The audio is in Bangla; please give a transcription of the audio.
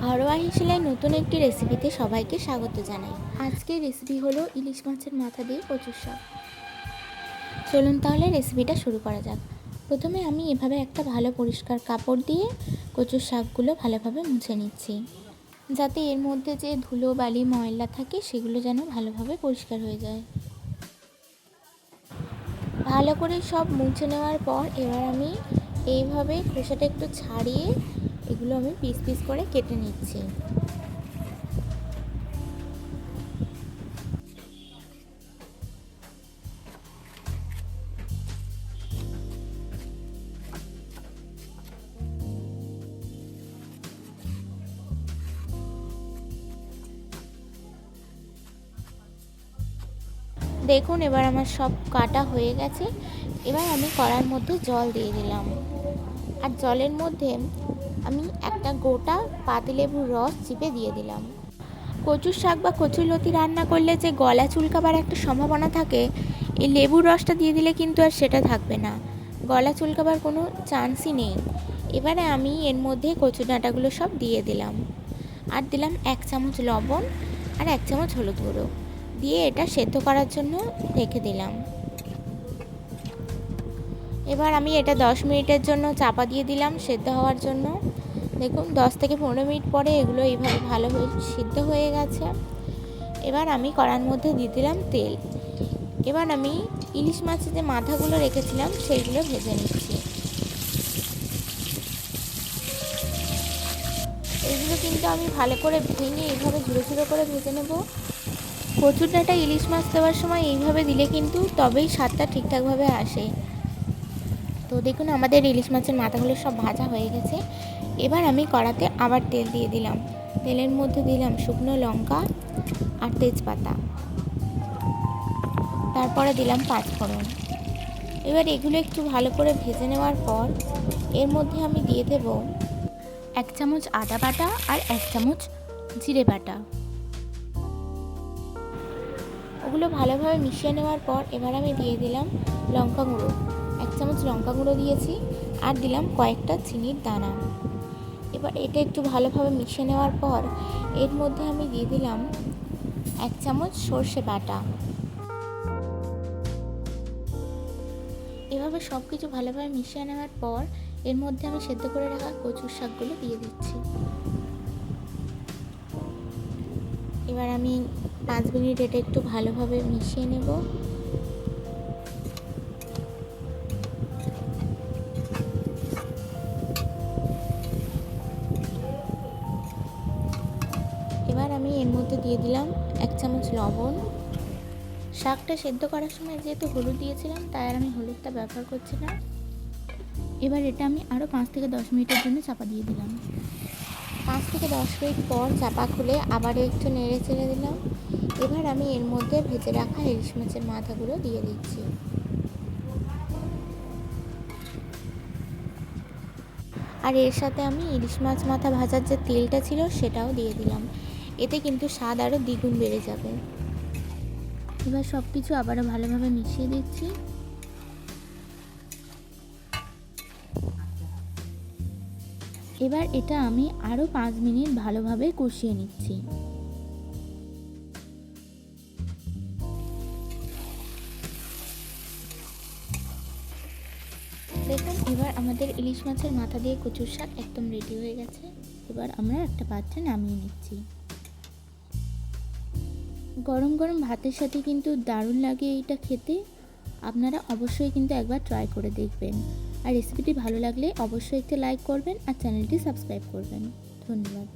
ঘরোয়া হিসেবে নতুন একটি রেসিপিতে সবাইকে স্বাগত জানাই। আজকের রেসিপি হলো ইলিশ মাছের মাথা দিয়ে কচুর শাক। চলুন তাহলে রেসিপিটা শুরু করা যাক। প্রথমে আমি এভাবে একটা ভালো পরিষ্কার কাপড় দিয়ে কচুর শাকগুলো ভালোভাবে মুছে নিচ্ছি, যাতে এর মধ্যে যে ধুলো বালি ময়লা থাকে সেগুলো যেন ভালোভাবে পরিষ্কার হয়ে যায়। ভালো করে সব মুছে নেওয়ার পর এবার আমি এইভাবে খোসাটা একটু ছাড়িয়ে এগুলো আমি পিস পিস করে কেটে নিচ্ছি। দেখুন এবার আমার সব কাটা হয়ে গেছে। এবার আমি কড়ার মধ্যে জল দিয়ে দিলাম, আর জলের মধ্যে আমি একটা গোটা পাতিলেবুর রস চিপে দিয়ে দিলাম। কচুর শাক বা কচুরলতি রান্না করলে যে গলা চুলকাবার একটা সম্ভাবনা থাকে, এই লেবুর রসটা দিয়ে দিলে কিন্তু আর সেটা থাকবে না, গলা চুলকাবার কোনো চান্সই নেই। এবারে আমি এর মধ্যে কচু ডাঁটাগুলো সব দিয়ে দিলাম, আর দিলাম 1 চামচ লবণ আর 1 চামচ হলুদ গুঁড়ো দিয়ে এটা সেদ্ধ করার জন্য রেখে দিলাম। এবার আমি এটা 10 মিনিটের জন্য চাপা দিয়ে দিলাম সেদ্ধ হওয়ার জন্য। দেখুন 10 থেকে 15 মিনিট পরে এগুলো এইভাবে ভালোভাবে সিদ্ধ হয়ে গেছে। এবার আমি কড়ার মধ্যে দিয়ে দিলাম তেল। এবার আমি ইলিশ মাছের যে মাথাগুলো রেখেছিলাম সেইগুলো ভেজে নিচ্ছি। এগুলো কিন্তু আমি ভালো করে ভেঙে এইভাবে ঝুড়ো ঝুড়ো করে ভেজে নেব। কচুর ডাঁটা ইলিশ মাছ দেওয়ার সময় এইভাবে দিলে কিন্তু তবেই স্বাদটা ঠিকঠাকভাবে আসে। তো দেখুন আমাদের ইলিশ মাছের মাথাগুলো সব ভাজা হয়ে গেছে। এবার আমি কড়াতে আবার তেল দিয়ে দিলাম। তেলের মধ্যে দিলাম শুকনো লঙ্কা আর তেজপাতা, তারপরে দিলাম 5 ফোড়ন। এবার এগুলো একটু ভালো করে ভেজে নেওয়ার পর এর মধ্যে আমি দিয়ে দেব 1 চামচ আদা বাটা আর 1 চামচ জিরে বাটা। ওগুলো ভালোভাবে মিশিয়ে নেওয়ার পর এবার আমি দিয়ে দিলাম লঙ্কা গুঁড়ো, 1 চামচ লঙ্কা গুঁড়ো দিয়েছি, আর দিলাম কয়েকটা চিনির দানা। এবার এটা একটু ভালোভাবে মিশিয়ে নেওয়ার পর এর মধ্যে আমি দিয়ে দিলাম 1 চামচ সর্ষে বাটা। এভাবে সব কিছু ভালোভাবে মিশিয়ে নেওয়ার পর এর মধ্যে আমি সেদ্ধ করে রাখা কচুর শাকগুলো দিয়ে দিচ্ছি। এবার আমি 5 মিনিট এটা একটু ভালোভাবে মিশিয়ে নেব। এবার আমি এর মধ্যে দিয়ে দিলাম 1 চামচ লবণ। শাকটা সেদ্ধ করার সময় যেহেতু হলুদ দিয়েছিলাম তাই আর আমি হলুদটা ব্যবহার করছি না। এবার এটা আমি আরও 5 থেকে 10 মিনিটের জন্য চাপা দিয়ে দিলাম। 5 থেকে 10 মিনিট পর চাপা খুলে আবার একটু নেড়ে চেড়ে দিলাম। এবার আমি এর মধ্যে ভেজে রাখা ইলিশ মাছের মাথাগুলো দিয়ে দিচ্ছি। আর এর সাথে আমি ইলিশ মাছ মাথা ভাজার যে তেলটা ছিল সেটাও দিয়ে দিলাম। এতে কিন্তু স্বাদ আরও দ্বিগুণ বেড়ে যাবে। এবার সব কিছু আবারও ভালোভাবে মিশিয়ে দিচ্ছি। এবার এটা আমি আরও 5 মিনিট ভালোভাবে কষিয়ে নিচ্ছি। দেখুন এবার আমাদের ইলিশ মাছের মাথা দিয়ে কচুর শাক একদম রেডি হয়ে গেছে। এবার আমরা একটা পাত্রে নামিয়ে নিচ্ছি। গরম গরম ভাতের সাথে কিন্তু দারুণ লাগে এইটা খেতে। আপনারা অবশ্যই কিন্তু একবার ট্রাই করে দেখবেন। আর রেসিপিটি ভালো লাগলে অবশ্যই একটা লাইক করবেন আর চ্যানেলটি সাবস্ক্রাইব করবেন। ধন্যবাদ।